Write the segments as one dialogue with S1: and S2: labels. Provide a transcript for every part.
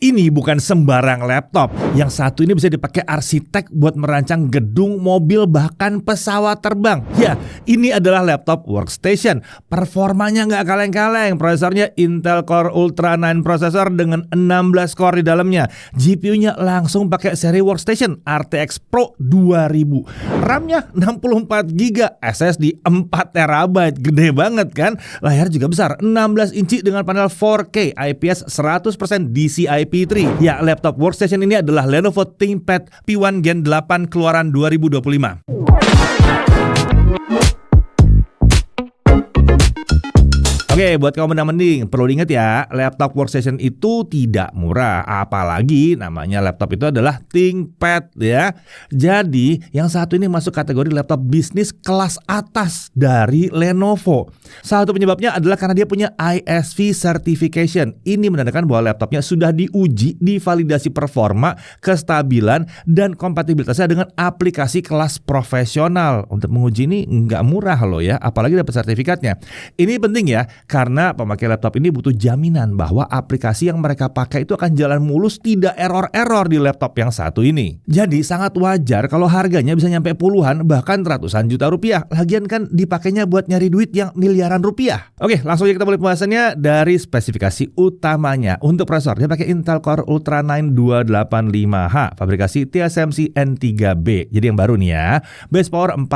S1: Ini bukan sembarang laptop. Yang satu ini bisa dipakai arsitek buat merancang gedung, mobil, bahkan pesawat terbang. Ya, ini adalah laptop workstation. Performanya nggak kaleng-kaleng. Prosesornya Intel Core Ultra 9 processor dengan 16 core di dalamnya. GPU-nya langsung pakai seri workstation RTX Pro 2000. RAM-nya 64GB, SSD 4TB. Gede banget kan? Layar juga besar, 16 inci dengan panel 4K IPS 100% DCI P3. Ya, laptop workstation ini adalah Lenovo ThinkPad P1 Gen 8 keluaran 2025. Oke, buat kamu mending perlu diingat ya, laptop workstation itu tidak murah. Apalagi namanya laptop itu adalah ThinkPad ya. Jadi yang satu ini masuk kategori laptop bisnis kelas atas dari Lenovo. Salah satu penyebabnya adalah karena dia punya ISV certification. Ini menandakan bahwa laptopnya sudah diuji, divalidasi performa, kestabilan, dan kompatibilitasnya dengan aplikasi kelas profesional. Untuk menguji ini nggak murah loh ya, apalagi dapat sertifikatnya. Ini penting ya, karena pemakai laptop ini butuh jaminan bahwa aplikasi yang mereka pakai itu akan jalan mulus, tidak error-error di laptop yang satu ini. Jadi sangat wajar kalau harganya bisa nyampe puluhan bahkan ratusan juta rupiah. Lagian kan dipakainya buat nyari duit yang miliaran rupiah. Oke, langsung aja kita mulai pembahasannya dari spesifikasi utamanya. Untuk prosesor dia pakai Intel Core Ultra 9 285H, fabrikasi TSMC N3B. Jadi yang baru nih ya. Base power 45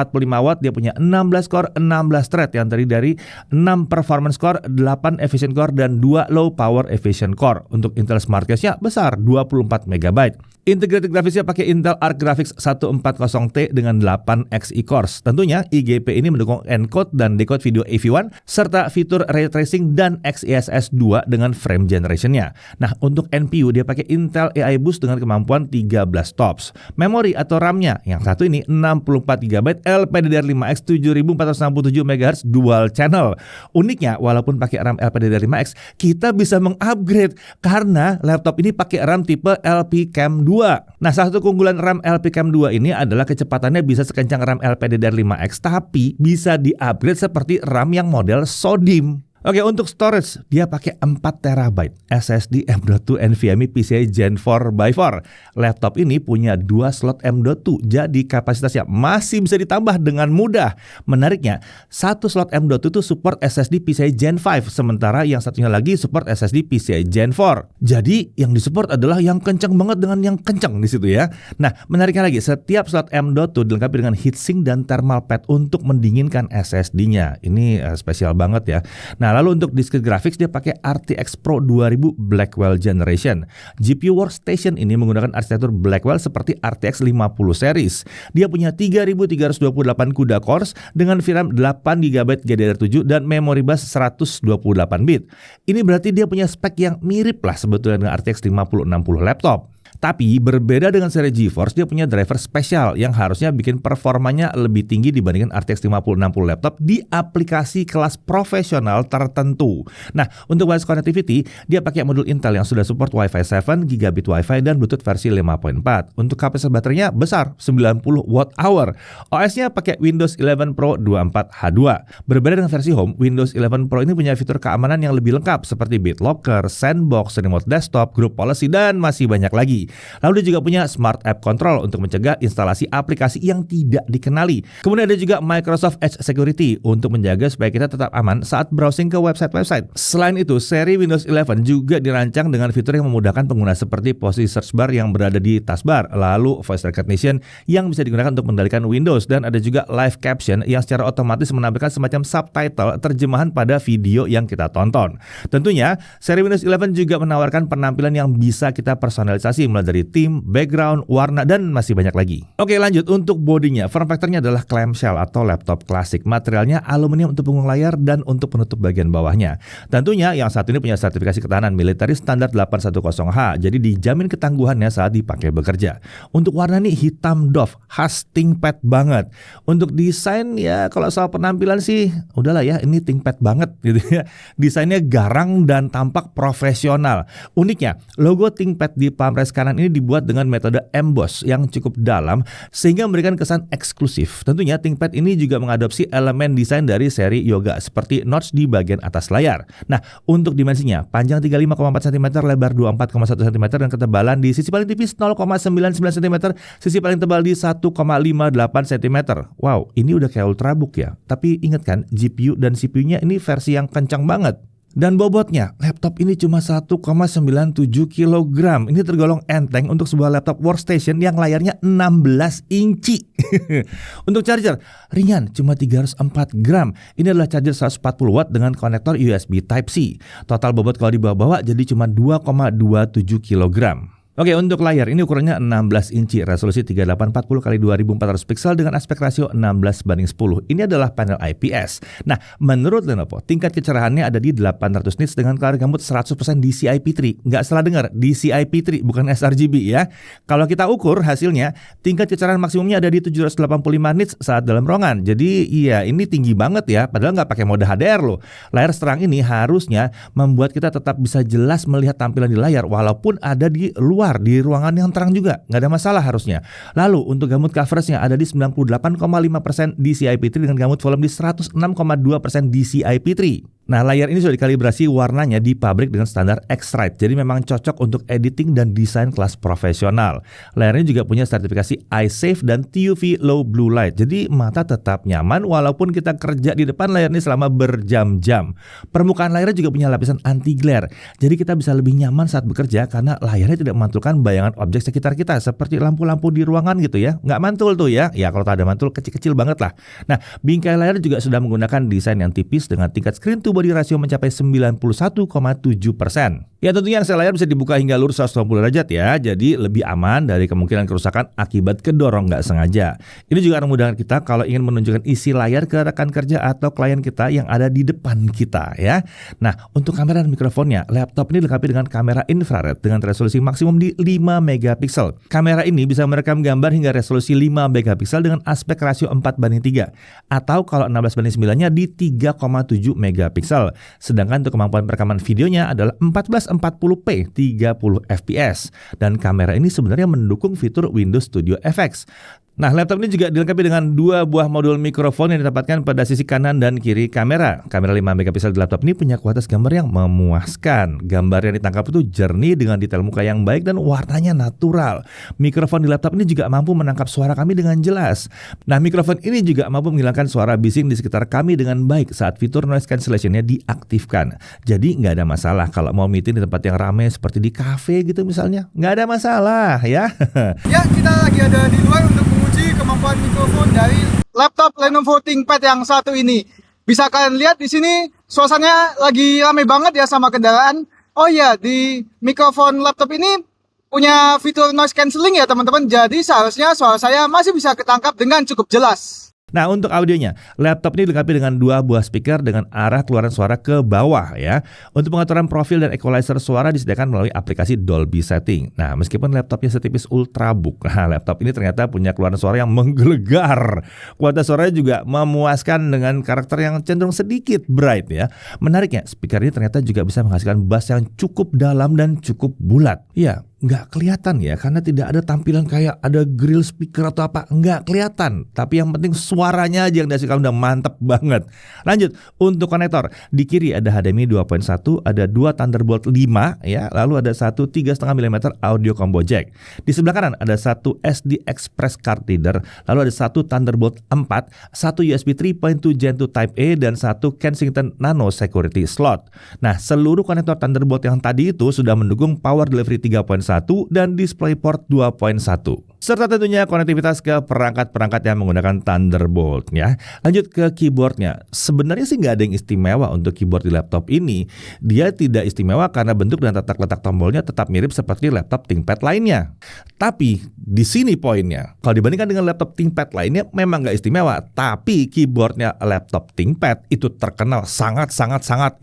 S1: watt, dia punya 16 core, 16 thread yang terdiri dari 6 performance core, 8 efficient core, dan 2 low power efficient core. Untuk Intel Smart Cache-nya besar, 24 MB. Integrated grafisnya pakai Intel Arc Graphics 140T dengan 8 Xe cores. Tentunya IGP ini mendukung encode dan decode video AV1 serta fitur ray tracing dan XeSS 2 dengan frame generation-nya. Nah, untuk NPU dia pakai Intel AI Boost dengan kemampuan 13 TOPS. Memori atau RAM-nya yang satu ini 64GB LPDDR5X 7467 MHz dual channel. Uniknya, walaupun pakai RAM LPDDR5X, kita bisa mengupgrade karena laptop ini pakai RAM tipe LPCAMM2. Nah, salah satu keunggulan RAM LPCAMM2 ini adalah kecepatannya bisa sekencang RAM LPDDR5X, tapi bisa di-upgrade seperti RAM yang model SODIMM. Oke, untuk storage dia pakai 4TB SSD M.2 NVMe PCIe Gen 4x4. Laptop ini punya 2 slot M.2, jadi kapasitasnya masih bisa ditambah dengan mudah. Menariknya, satu slot M.2 itu support SSD PCIe Gen 5, sementara yang satunya lagi support SSD PCIe Gen 4. Jadi yang disupport adalah yang kencang banget dengan yang kencang di situ ya. Nah, menariknya lagi, setiap slot M.2 dilengkapi dengan heatsink dan thermal pad untuk mendinginkan SSD-nya. Ini spesial banget ya. Nah, lalu untuk discrete graphics dia pakai RTX Pro 2000 Blackwell Generation. GPU workstation ini menggunakan arsitektur Blackwell seperti RTX 50 series. Dia punya 3328 CUDA cores dengan VRAM 8GB GDDR7 dan memori bus 128 bit. Ini berarti dia punya spek yang mirip lah sebetulnya dengan RTX 5060 laptop. Tapi berbeda dengan seri GeForce, dia punya driver spesial yang harusnya bikin performanya lebih tinggi dibandingkan RTX 5060 laptop di aplikasi kelas profesional tertentu. Nah, untuk wireless connectivity, dia pakai modul Intel yang sudah support Wi-Fi 7, Gigabit Wi-Fi, dan Bluetooth versi 5.4. Untuk kapasitas baterainya besar, 90 Wh. OS-nya pakai Windows 11 Pro 24H2. Berbeda dengan versi Home, Windows 11 Pro ini punya fitur keamanan yang lebih lengkap seperti BitLocker, Sandbox, Remote Desktop, Group Policy, dan masih banyak lagi. Lalu dia juga punya Smart App Control untuk mencegah instalasi aplikasi yang tidak dikenali. Kemudian ada juga Microsoft Edge Security untuk menjaga supaya kita tetap aman saat browsing ke website-website. Selain itu, seri Windows 11 juga dirancang dengan fitur yang memudahkan pengguna seperti posisi search bar yang berada di taskbar, lalu voice recognition yang bisa digunakan untuk mengendalikan Windows, dan ada juga live caption yang secara otomatis menampilkan semacam subtitle terjemahan pada video yang kita tonton. Tentunya, seri Windows 11 juga menawarkan penampilan yang bisa kita personalisasi mulai dari theme, background, warna, dan masih banyak lagi. Oke, lanjut untuk bodinya. Form factor-nya adalah clamshell atau laptop klasik. Materialnya aluminium untuk punggung layar dan untuk penutup bagian bawahnya. Tentunya yang satu ini punya sertifikasi ketahanan military standar 810H, jadi dijamin ketangguhannya saat dipakai bekerja. Untuk warna nih hitam doff, khas ThinkPad banget. Untuk desain ya kalau soal penampilan sih udahlah ya, ini ThinkPad banget gitu ya. Desainnya garang dan tampak profesional. Uniknya, logo ThinkPad di palm rest kanan ini dibuat dengan metode emboss yang cukup dalam sehingga memberikan kesan eksklusif. Tentunya ThinkPad ini juga mengadopsi elemen desain dari seri Yoga seperti notch di bagian atas layar. Nah, untuk dimensinya, panjang 35,4 cm, lebar 24,1 cm, dan ketebalan di sisi paling tipis 0,99 cm, sisi paling tebal di 1,58 cm. Wow, ini udah kayak Ultrabook ya. Tapi ingat kan, GPU dan CPU-nya ini versi yang kencang banget. Dan bobotnya, laptop ini cuma 1,97 kg. Ini tergolong enteng untuk sebuah laptop workstation yang layarnya 16 inci. Untuk charger, ringan, cuma 304 gram. Ini adalah charger 140 watt dengan konektor USB Type-C. Total bobot kalau dibawa-bawa jadi cuma 2,27 kg. Oke, untuk layar ini ukurannya 16 inci, resolusi 3840x2400 pixel dengan aspek rasio 16:10. Ini adalah panel IPS. Nah, menurut Lenovo, tingkat kecerahannya ada di 800 nits dengan kelari gambut 100% DCI-P3. Nggak salah dengar, DCI-P3 bukan sRGB ya. Kalau kita ukur hasilnya, tingkat kecerahan maksimumnya ada di 785 nits saat dalam ruangan. Jadi iya, ini tinggi banget ya, padahal nggak pakai mode HDR loh. Layar seterang ini harusnya membuat kita tetap bisa jelas melihat tampilan di layar walaupun ada di luar, di ruangan yang terang juga, nggak ada masalah harusnya. Lalu untuk gamut coveragenya ada di 98,5% DCI-P3 dengan gamut volume di 106,2% DCI-P3. Nah, layar ini sudah dikalibrasi warnanya di pabrik dengan standar X-Rite, jadi memang cocok untuk editing dan desain kelas profesional. Layarnya juga punya sertifikasi iSafe dan TUV Low Blue Light, jadi mata tetap nyaman walaupun kita kerja di depan layar ini selama berjam-jam. Permukaan layarnya juga punya lapisan anti-glare, jadi kita bisa lebih nyaman saat bekerja karena layarnya tidak memantulkan bayangan objek sekitar kita seperti lampu-lampu di ruangan gitu ya. Nggak mantul tuh ya, kalau tak ada mantul kecil-kecil banget lah. Nah, bingkai layar juga sudah menggunakan desain yang tipis dengan tingkat screen to body rasio mencapai 91,7%. Ya, tentunya aksesor layar bisa dibuka hingga lurus 180 derajat ya, jadi lebih aman dari kemungkinan kerusakan akibat kedorong nggak sengaja. Ini juga akan memudahkan kita kalau ingin menunjukkan isi layar ke rekan kerja atau klien kita yang ada di depan kita ya. Nah, untuk kamera dan mikrofonnya, laptop ini dilengkapi dengan kamera infrared dengan resolusi maksimum di 5 megapiksel. Kamera ini bisa merekam gambar hingga resolusi 5 megapiksel dengan aspek rasio 4:3 atau kalau 16:9-nya di 3,7 megapiksel. Sedangkan untuk kemampuan perekaman videonya adalah 1440p 30 fps dan kamera ini sebenarnya mendukung fitur Windows Studio FX. Nah, laptop ini juga dilengkapi dengan 2 buah modul mikrofon yang ditempatkan pada sisi kanan dan kiri kamera. Kamera 5 megapiksel di laptop ini punya kualitas gambar yang memuaskan. Gambar yang ditangkap itu jernih dengan detail muka yang baik dan warnanya natural. Mikrofon di laptop ini juga mampu menangkap suara kami dengan jelas. Nah, mikrofon ini juga mampu menghilangkan suara bising di sekitar kami dengan baik saat fitur noise cancellation-nya diaktifkan. Jadi nggak ada masalah kalau mau meeting di tempat yang ramai seperti di kafe gitu misalnya. Nggak ada masalah ya.
S2: Ya, kita lagi ada di luar untuk menguji kemampuan mikrofon dari laptop Lenovo ThinkPad yang satu ini. Bisa kalian lihat di sini suasananya lagi ramai banget ya sama kendaraan. Oh iya, di mikrofon laptop ini punya fitur noise cancelling ya teman-teman. Jadi seharusnya suara saya masih bisa ketangkap dengan cukup jelas.
S1: Nah, untuk audionya, laptop ini dilengkapi dengan 2 buah speaker dengan arah keluaran suara ke bawah ya. Untuk pengaturan profil dan equalizer suara disediakan melalui aplikasi Dolby Setting. Nah, meskipun laptopnya setipis Ultrabook, laptop ini ternyata punya keluaran suara yang menggelegar. Kualitas suaranya juga memuaskan dengan karakter yang cenderung sedikit bright ya. Menariknya, speaker ini ternyata juga bisa menghasilkan bass yang cukup dalam dan cukup bulat. Ya, nggak kelihatan ya, karena tidak ada tampilan kayak ada grill speaker atau apa, nggak kelihatan. Tapi yang penting suaranya aja yang dihasilkan udah mantep banget. Lanjut, untuk konektor, di kiri ada HDMI 2.1, ada 2 Thunderbolt 5 ya, lalu ada satu 3,5 mm audio combo jack. Di sebelah kanan ada satu SD Express card reader, lalu ada satu Thunderbolt 4, satu USB 3.2 Gen 2 Type A, dan satu Kensington Nano Security slot. Nah, seluruh konektor Thunderbolt yang tadi itu sudah mendukung power delivery 3.1 dan DisplayPort 2.1. Serta tentunya konektivitas ke perangkat-perangkat yang menggunakan Thunderbolt ya. Lanjut ke keyboardnya. Sebenarnya sih nggak ada yang istimewa untuk keyboard di laptop ini. Dia tidak istimewa karena bentuk dan tata letak tombolnya tetap mirip seperti laptop ThinkPad lainnya. Tapi di sini poinnya. Kalau dibandingkan dengan laptop ThinkPad lainnya memang nggak istimewa. Tapi keyboardnya laptop ThinkPad itu terkenal sangat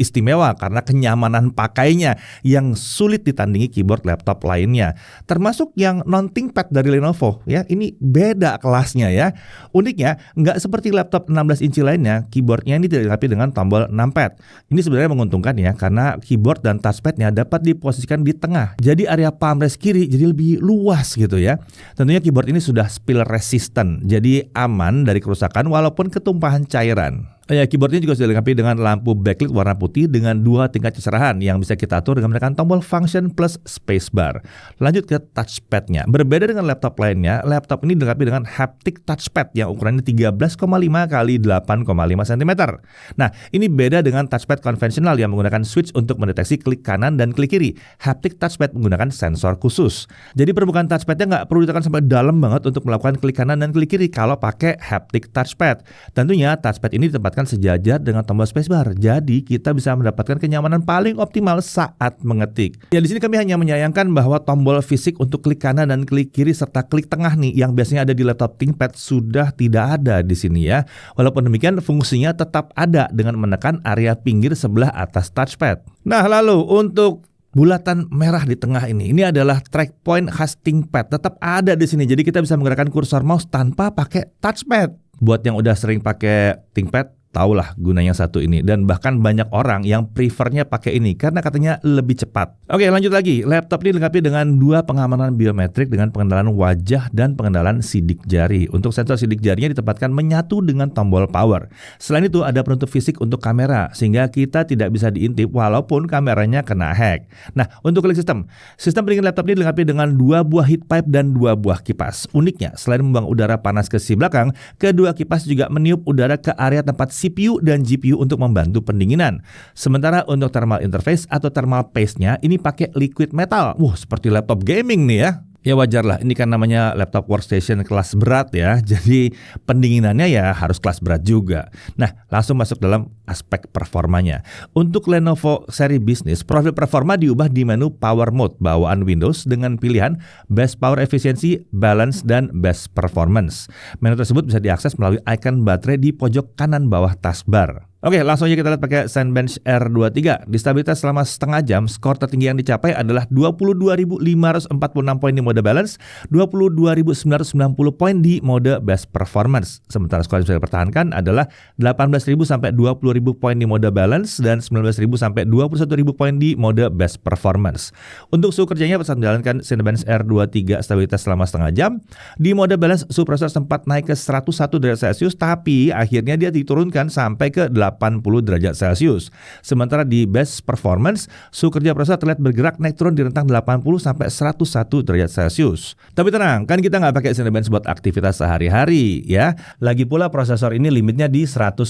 S1: istimewa karena kenyamanan pakainya yang sulit ditandingi keyboard laptop lainnya. Termasuk yang non ThinkPad dari Lenovo Lenovo ya. Ini beda kelasnya ya. Uniknya nggak seperti laptop 16 inci lainnya, keyboardnya ini tidak dilengkapi dengan tombol numpad. Ini sebenarnya menguntungkan ya, karena keyboard dan touchpadnya dapat diposisikan di tengah. Jadi area palm rest kiri jadi lebih luas gitu ya. Tentunya keyboard ini sudah spill resistant, jadi aman dari kerusakan walaupun ketumpahan cairan. Ya, keyboardnya juga sudah dilengkapi dengan lampu backlit warna putih dengan 2 tingkat kecerahan yang bisa kita atur dengan menekan tombol function plus spacebar. Lanjut ke touchpadnya. Berbeda dengan laptop lainnya, laptop ini dilengkapi dengan haptic touchpad yang ukurannya 13,5 x 8,5 cm. Nah, ini beda dengan touchpad konvensional yang menggunakan switch untuk mendeteksi klik kanan dan klik kiri. Haptic touchpad menggunakan sensor khusus. Jadi permukaan touchpadnya nggak perlu ditekan sampai dalam banget untuk melakukan klik kanan dan klik kiri kalau pakai haptic touchpad. Tentunya touchpad ini ditempatkan sejajar dengan tombol spacebar. Jadi kita bisa mendapatkan kenyamanan paling optimal saat mengetik. Ya, di sini kami hanya menyayangkan bahwa tombol fisik untuk klik kanan dan klik kiri serta klik tengah nih yang biasanya ada di laptop ThinkPad sudah tidak ada di sini ya. Walaupun demikian fungsinya tetap ada dengan menekan area pinggir sebelah atas touchpad. Nah, lalu untuk bulatan merah di tengah ini adalah track point khas ThinkPad. Tetap ada di sini. Jadi kita bisa menggerakkan kursor mouse tanpa pakai touchpad. Buat yang udah sering pakai ThinkPad, tahulah gunanya satu ini, dan bahkan banyak orang yang prefernya pakai ini karena katanya lebih cepat. Oke, lanjut lagi. Laptop ini dilengkapi dengan 2 pengamanan biometrik dengan pengenalan wajah dan pengenalan sidik jari. Untuk sensor sidik jarinya ditempatkan menyatu dengan tombol power. Selain itu ada penutup fisik untuk kamera sehingga kita tidak bisa diintip walaupun kameranya kena hack. Nah, untuk klik sistem pendingin laptop ini dilengkapi dengan 2 buah heat pipe dan 2 buah kipas. Uniknya, selain membuang udara panas ke sisi belakang, kedua kipas juga meniup udara ke area tempat CPU dan GPU untuk membantu pendinginan. Sementara untuk thermal interface atau thermal paste-nya ini pakai liquid metal. Wah, seperti laptop gaming nih ya. Ya wajar lah, ini kan namanya laptop workstation kelas berat ya. Jadi pendinginannya ya harus kelas berat juga. Nah, langsung masuk dalam aspek performanya. Untuk Lenovo seri bisnis, profil performa diubah di menu Power Mode bawaan Windows dengan pilihan Best Power Efficiency, Balance, dan Best Performance. Menu tersebut bisa diakses melalui icon baterai di pojok kanan bawah taskbar. Oke, langsung aja kita lihat pakai Cinebench R23. Di stabilitas selama setengah jam, skor tertinggi yang dicapai adalah 22.546 poin di mode balance, 22.990 poin di mode best performance. Sementara skor yang bisa dipertahankan adalah 18.000 sampai 20.000 poin di mode balance dan 19.000 sampai 21.000 poin di mode best performance. Untuk suhu kerjanya saat menjalankan Cinebench R23 stabilitas selama setengah jam, di mode balance suhu prosesor sempat naik ke 101 derajat Celcius, tapi akhirnya dia diturunkan sampai ke 80 derajat Celcius. Sementara di best performance, suhu kerja prosesor terlihat bergerak naik turun di rentang 80 sampai 101 derajat Celcius. Tapi tenang, kan kita nggak pakai Cinebench buat aktivitas sehari-hari ya. Lagi pula prosesor ini limitnya di 110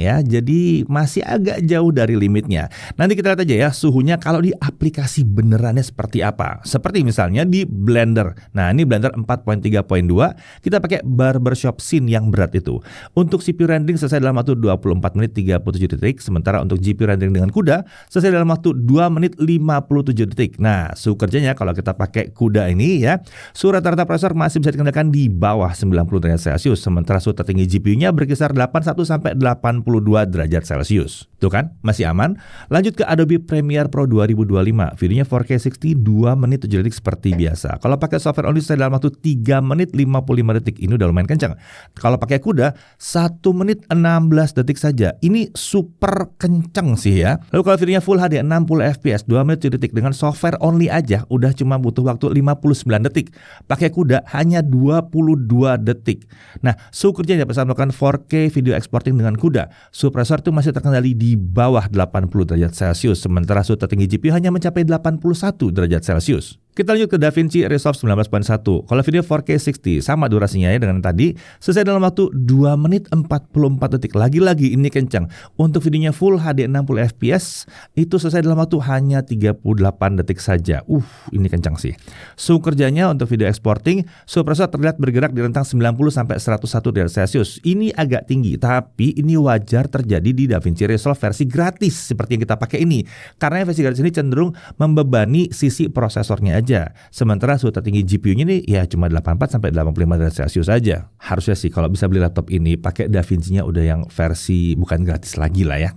S1: ya, jadi masih agak jauh dari limitnya. Nanti kita lihat aja ya suhunya kalau di aplikasi benerannya seperti apa. Seperti misalnya di Blender. Nah, ini Blender 4.3.2, kita pakai barbershop scene yang berat itu. Untuk CPU rendering selesai dalam waktu 24 menit 37 detik, sementara untuk GPU rendering dengan CUDA selesai dalam waktu 2 menit 57 detik. Nah, suhu kerjanya kalau kita pakai CUDA ini ya, suhu rata-rata prosesor masih bisa dikendalikan di bawah 90 derajat Celcius, sementara suhu tertinggi GPU-nya berkisar 81 sampai 82 derajat Celcius. Tuh kan, masih aman. Lanjut ke Adobe Premiere Pro 2025. Videonya 4K 60 2 menit 7 detik seperti biasa. Kalau pakai software only selesai dalam waktu 3 menit 55 detik. Ini udah lumayan kencang. Kalau pakai CUDA 1 menit 16 detik saja. Ini super kenceng sih ya. Lalu kalau videonya Full HD 60 fps 2 menit 7 detik dengan software only aja udah cuma butuh waktu 59 detik. Pakai CUDA hanya 22 detik. Nah, suhu kerjanya bisa melakukan 4K video exporting dengan CUDA. Suhu prosesor itu masih terkendali di bawah 80 derajat Celcius, sementara suhu tertinggi GPU hanya mencapai 81 derajat Celcius. Kita lanjut ke DaVinci Resolve 19.1. Kalau video 4K 60 sama durasinya ya dengan tadi, selesai dalam waktu 2 menit 44 detik. Lagi-lagi ini kencang. Untuk videonya Full HD 60 fps itu selesai dalam waktu hanya 38 detik saja. Ini kencang sih. Suhu kerjanya untuk video exporting, suhu prosesor terlihat bergerak di rentang 90 sampai 101 derajat Celcius. Ini agak tinggi, tapi ini wajar terjadi di DaVinci Resolve versi gratis seperti yang kita pakai ini. Karena versi gratis ini cenderung membebani sisi prosesornya aja. aja. Sementara suhu tertinggi GPU-nya nih ya cuma 84 sampai 85 derajat Celcius aja. Harusnya sih kalau bisa beli laptop ini pakai DaVinci-nya udah yang versi bukan gratis lagi lah ya.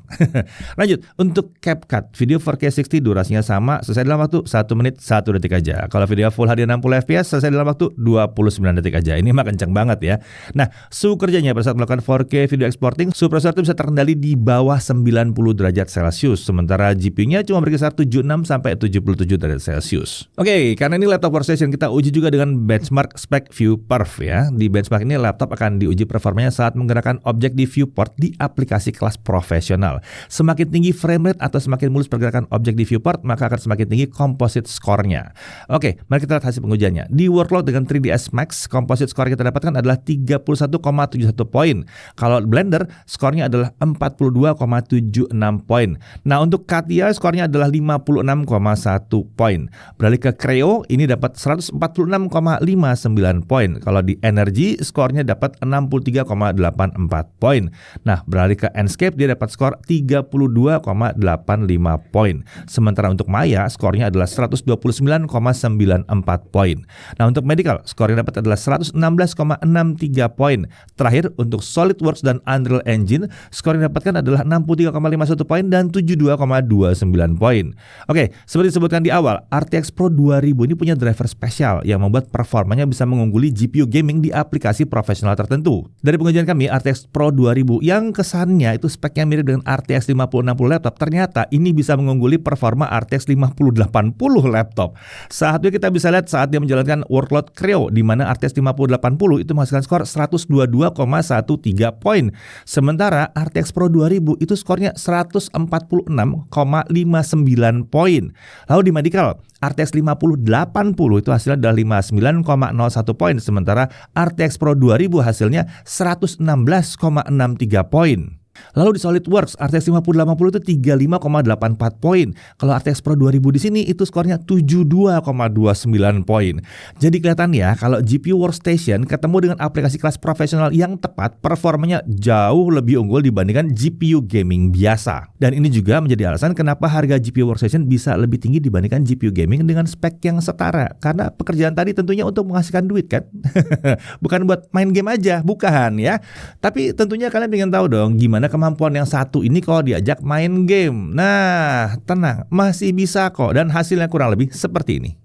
S1: Lanjut, untuk CapCut video 4K 60 durasinya sama, selesai dalam waktu 1 menit 1 detik aja. Kalau video Full HD 60 fps selesai dalam waktu 29 detik aja. Ini mah kencang banget ya. Nah, suhu kerjanya pada saat melakukan 4K video exporting, suhu prosesor itu bisa terkendali di bawah 90 derajat Celcius. Sementara GPU-nya cuma berkisar 76 sampai 77 derajat Celcius. Oke, karena ini laptop workstation kita uji juga dengan benchmark spek ViewPerf ya. Di benchmark ini laptop akan diuji performanya saat menggerakkan objek di viewport di aplikasi kelas profesional. Semakin tinggi frame rate atau semakin mulus pergerakan objek di viewport, maka akan semakin tinggi composite score-nya. Oke, mari kita lihat hasil pengujiannya. Di workload dengan 3ds Max, composite score kita dapatkan adalah 31,71 poin. Kalau Blender, skornya adalah 42,76 poin. Nah, untuk Katia skornya adalah 56,1 poin. Beralih ke Creo, ini dapat 146,59 poin. Kalau di Energy, skornya dapat 63,84 poin. Nah, beralih ke Enscape, dia dapat skor 32,85 poin. Sementara untuk Maya, skornya adalah 129,94 poin. Nah, untuk Medical, skor yang dapat adalah 116,63 poin. Terakhir, untuk SolidWorks dan Unreal Engine, skor yang didapatkan adalah 63,51 poin dan 72,29 poin. Oke, seperti disebutkan di awal, RTX Pro 2000 ini punya driver spesial yang membuat performanya bisa mengungguli GPU gaming di aplikasi profesional tertentu. Dari pengujian kami, RTX Pro 2000 yang kesannya itu speknya mirip dengan RTX 5060 laptop, ternyata ini bisa mengungguli performa RTX 5080 laptop. Saat itu kita bisa lihat saat dia menjalankan workload Creo, di mana RTX 5080 itu menghasilkan skor 122,13 poin. Sementara RTX Pro 2000 itu skornya 146,59 poin. Lalu di Medical, RTX 5080 itu hasilnya adalah 59,01 poin. Sementara RTX Pro 2000 hasilnya 116,63 poin. Lalu di SolidWorks, RTX 5080 itu 35,84 poin. Kalau RTX Pro 2000 di sini itu skornya 72,29 poin. Jadi kelihatan ya, kalau GPU workstation ketemu dengan aplikasi kelas profesional yang tepat, performanya jauh lebih unggul dibandingkan GPU gaming biasa. Dan ini juga menjadi alasan kenapa harga GPU workstation bisa lebih tinggi dibandingkan GPU gaming dengan spek yang setara. Karena pekerjaan tadi tentunya untuk menghasilkan duit kan? Bukan buat main game aja, bukan ya. Tapi tentunya kalian ingin tahu dong gimana kemampuan yang satu ini kalau diajak main game. Nah, tenang, masih bisa kok dan hasilnya kurang lebih seperti ini.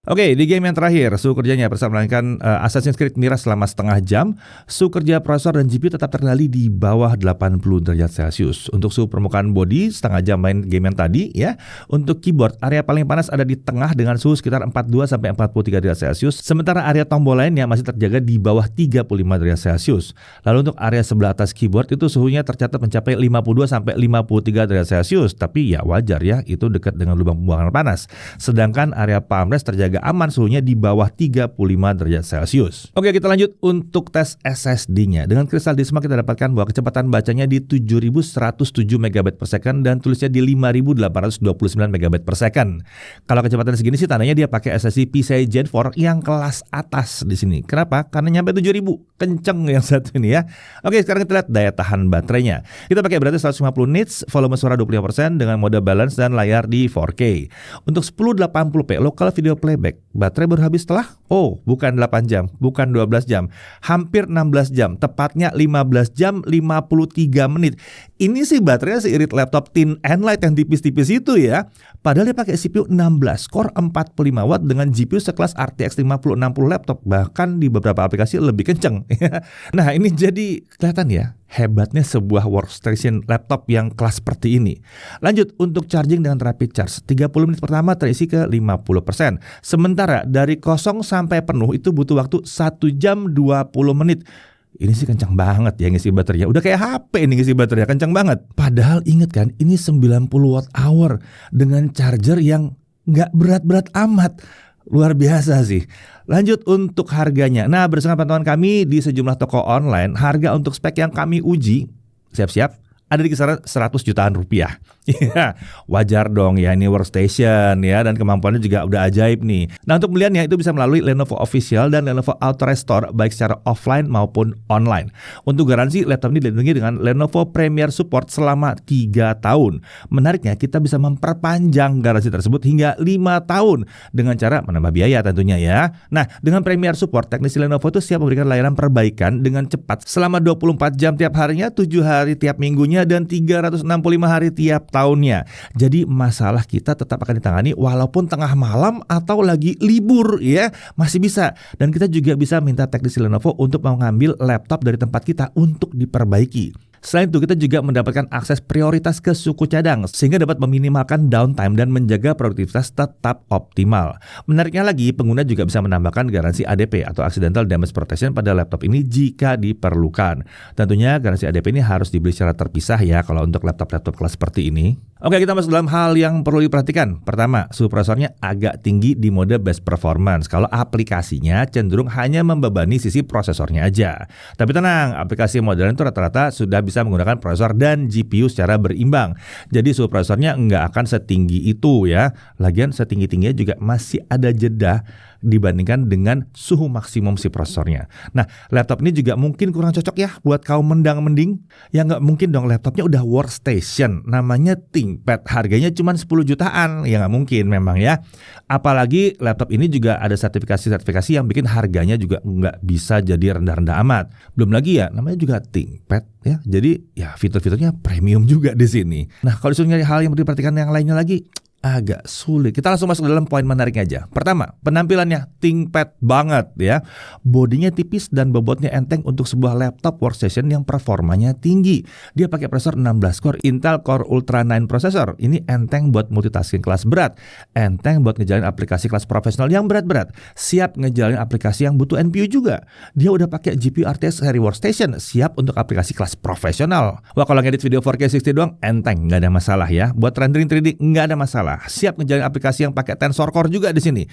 S1: Oke, di game yang terakhir, suhu kerjanya bersama melainkan Assassin's Creed Mirage selama setengah jam, suhu kerja prosesor dan GPU tetap terkendali di bawah 80 derajat Celcius. Untuk suhu permukaan bodi, setengah jam main game yang tadi ya. Untuk keyboard, area paling panas ada di tengah dengan suhu sekitar 42-43 derajat Celcius. Sementara area tombol lainnya masih terjaga di bawah 35 derajat Celcius. Lalu untuk area sebelah atas keyboard itu suhunya tercatat mencapai 52-53 derajat Celcius. Tapi ya wajar ya, itu dekat dengan lubang pembuangan panas. Sedangkan area palm rest terjaga aman suhunya di bawah 35 derajat Celcius. Oke, kita lanjut untuk tes SSD-nya. Dengan Crystal Dismark kita dapatkan bahwa kecepatan bacanya di 7107 MB per second dan tulisnya di 5829 MB per second. Kalau kecepatan segini sih tandanya dia pakai SSD PCIe Gen 4 yang kelas atas di sini. Kenapa? Karena nyampe 7000. Kenceng yang satu ini ya. Oke, sekarang kita lihat daya tahan baterainya. Kita pakai berarti 150 nits, volume suara 25% dengan mode balance dan layar di 4K. Untuk 1080p local video playback, baterai baru habis setelah bukan 8 jam, bukan 12 jam, hampir 16 jam, tepatnya 15 jam 53 menit. Ini sih baterainya seirit laptop Thin and Light yang tipis-tipis itu ya. Padahal dia pakai CPU 16 core 45 watt dengan GPU sekelas RTX 5060 laptop, bahkan di beberapa aplikasi lebih kenceng. Nah, ini jadi kelihatan ya hebatnya sebuah workstation laptop yang kelas seperti ini. Lanjut untuk charging dengan rapid charge, 30 menit pertama terisi ke 50%. Sementara dari kosong sampai penuh itu butuh waktu 1 jam 20 menit. Ini sih kencang banget ya ngisi baterainya. Udah kayak HP ini ngisi baterainya, kencang banget. Padahal inget kan, ini 90 watt hour dengan charger yang nggak berat-berat amat. Luar biasa sih. Lanjut untuk harganya. Nah, berdasarkan pantauan kami di sejumlah toko online, harga untuk spek yang kami uji, siap-siap, ada di kisaran 100 jutaan rupiah. Iya, wajar dong ya, ini workstation ya, dan kemampuannya juga udah ajaib nih. Nah, untuk pembeliannya itu bisa melalui Lenovo Official dan Lenovo Authorized Store baik secara offline maupun online. Untuk garansi, laptop ini dilindungi dengan Lenovo Premier Support selama 3 tahun. Menariknya, kita bisa memperpanjang garansi tersebut hingga 5 tahun dengan cara menambah biaya tentunya ya. Nah, dengan Premier Support, teknisi Lenovo itu siap memberikan layanan perbaikan dengan cepat selama 24 jam tiap harinya, 7 hari tiap minggunya, dan 365 hari tiap tahunnya. Jadi masalah kita tetap akan ditangani walaupun tengah malam atau lagi libur ya, masih bisa. Dan kita juga bisa minta teknisi Lenovo untuk mengambil laptop dari tempat kita untuk diperbaiki. Selain itu, kita juga mendapatkan akses prioritas ke suku cadang sehingga dapat meminimalkan downtime dan menjaga produktivitas tetap optimal. Menariknya lagi, pengguna juga bisa menambahkan garansi ADP atau Accidental Damage Protection pada laptop ini jika diperlukan. Tentunya garansi ADP ini harus dibeli secara terpisah ya kalau untuk laptop-laptop kelas seperti ini. Oke, kita masuk dalam hal yang perlu diperhatikan. Pertama, suhu prosesornya agak tinggi di mode best performance kalau aplikasinya cenderung hanya membebani sisi prosesornya aja. Tapi tenang, aplikasi modern itu rata-rata sudah bisa menggunakan prosesor dan GPU secara berimbang. Jadi suhu prosesornya nggak akan setinggi itu ya. Lagian setinggi-tingginya juga masih ada jeda dibandingkan dengan suhu maksimum si prosesornya. Nah, laptop ini juga mungkin kurang cocok ya buat kaum mendang-mending. Ya nggak mungkin dong, laptopnya udah workstation, namanya ThinkPad, harganya cuma 10 jutaan. Ya nggak mungkin memang ya. Apalagi laptop ini juga ada sertifikasi yang bikin harganya juga nggak bisa jadi rendah-rendah amat. Belum lagi ya, namanya juga ThinkPad ya. Jadi ya fitur-fiturnya premium juga di sini. Nah, kalau disuruh nyari hal yang perlu diperhatikan yang lainnya lagi, agak sulit. Kita langsung masuk ke dalam poin menariknya aja. Pertama, penampilannya ThinkPad banget ya. Bodinya tipis dan bobotnya enteng untuk sebuah laptop workstation yang performanya tinggi. Dia pakai prosesor 16 core Intel Core Ultra 9 processor. Ini enteng buat multitasking kelas berat, enteng buat ngejalanin aplikasi kelas profesional yang berat-berat, siap ngejalanin aplikasi yang butuh NPU juga. Dia udah pakai GPU RTX seri workstation, siap untuk aplikasi kelas profesional. Wah, kalau ngedit video 4K 60 doang enteng, nggak ada masalah ya. Buat rendering 3D nggak ada masalah. Siap ngejalin aplikasi yang pakai Tensor Core juga di sini.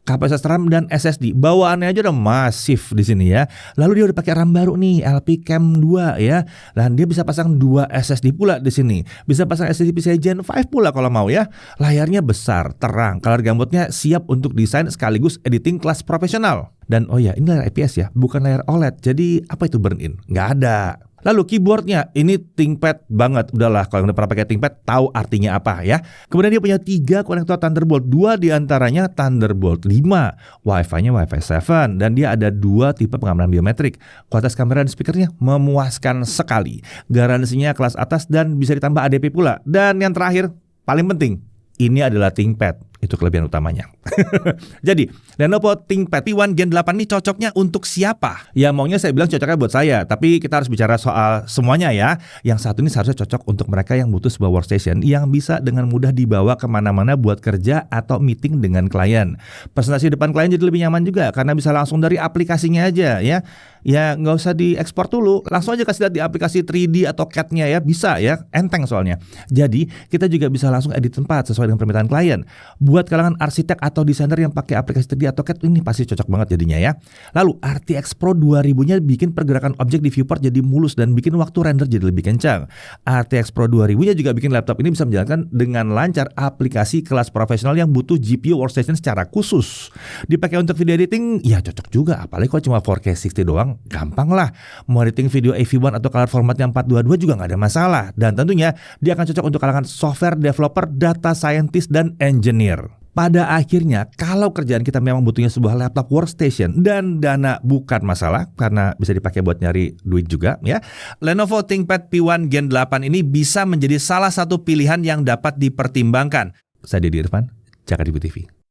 S1: Kapasitas RAM dan SSD bawaannya aja udah masif di sini ya. Lalu dia udah pakai RAM baru nih, LPCAMM 2 ya. Dan dia bisa pasang 2 SSD pula di sini. Bisa pasang SSD PCIe Gen 5 pula kalau mau ya. Layarnya besar, terang, color gamutnya siap untuk desain sekaligus editing kelas profesional. Dan oh ya, ini layar IPS ya, bukan layar OLED. Jadi apa itu burn-in? Nggak ada. Lalu keyboardnya, ini ThinkPad banget. Udahlah, kalau udah pernah pakai ThinkPad, tahu artinya apa ya. Kemudian dia punya 3 konektor Thunderbolt, 2 diantaranya Thunderbolt 5. Wi-Fi-nya Wi-Fi 7. Dan dia ada 2 tipe pengamanan biometrik. Kualitas kamera dan speakernya memuaskan sekali. Garansinya kelas atas dan bisa ditambah ADP pula. Dan yang terakhir, paling penting, ini adalah ThinkPad. Itu kelebihan utamanya. Jadi, Lenovo ThinkPad P1 Gen 8 ini cocoknya untuk siapa? Ya maunya saya bilang cocoknya buat saya, tapi kita harus bicara soal semuanya ya. Yang satu ini seharusnya cocok untuk mereka yang butuh sebuah workstation yang bisa dengan mudah dibawa kemana-mana buat kerja atau meeting dengan klien. Presentasi depan klien jadi lebih nyaman juga karena bisa langsung dari aplikasinya aja ya. Ya nggak usah diekspor dulu, langsung aja kasih lihat di aplikasi 3D atau CAD-nya ya, bisa ya, enteng soalnya. Jadi kita juga bisa langsung edit tempat sesuai dengan permintaan klien. Buat kalangan arsitek atau desainer yang pakai aplikasi 3D atau CAD, ini pasti cocok banget jadinya ya. Lalu RTX Pro 2000-nya bikin pergerakan objek di viewport jadi mulus dan bikin waktu render jadi lebih kencang. RTX Pro 2000-nya juga bikin laptop ini bisa menjalankan dengan lancar aplikasi kelas profesional yang butuh GPU workstation secara khusus. Dipakai untuk video editing, ya cocok juga. Apalagi kalau cuma 4K 60 doang, gampang lah. Mau editing video AV1 atau color formatnya 422 juga nggak ada masalah. Dan tentunya dia akan cocok untuk kalangan software developer, data scientist, dan engineer. Pada akhirnya, kalau kerjaan kita memang butuhnya sebuah laptop workstation dan dana bukan masalah karena bisa dipakai buat nyari duit juga ya, Lenovo ThinkPad P1 Gen 8 ini bisa menjadi salah satu pilihan yang dapat dipertimbangkan. Saya Deddy Irfan, Jakarta TV.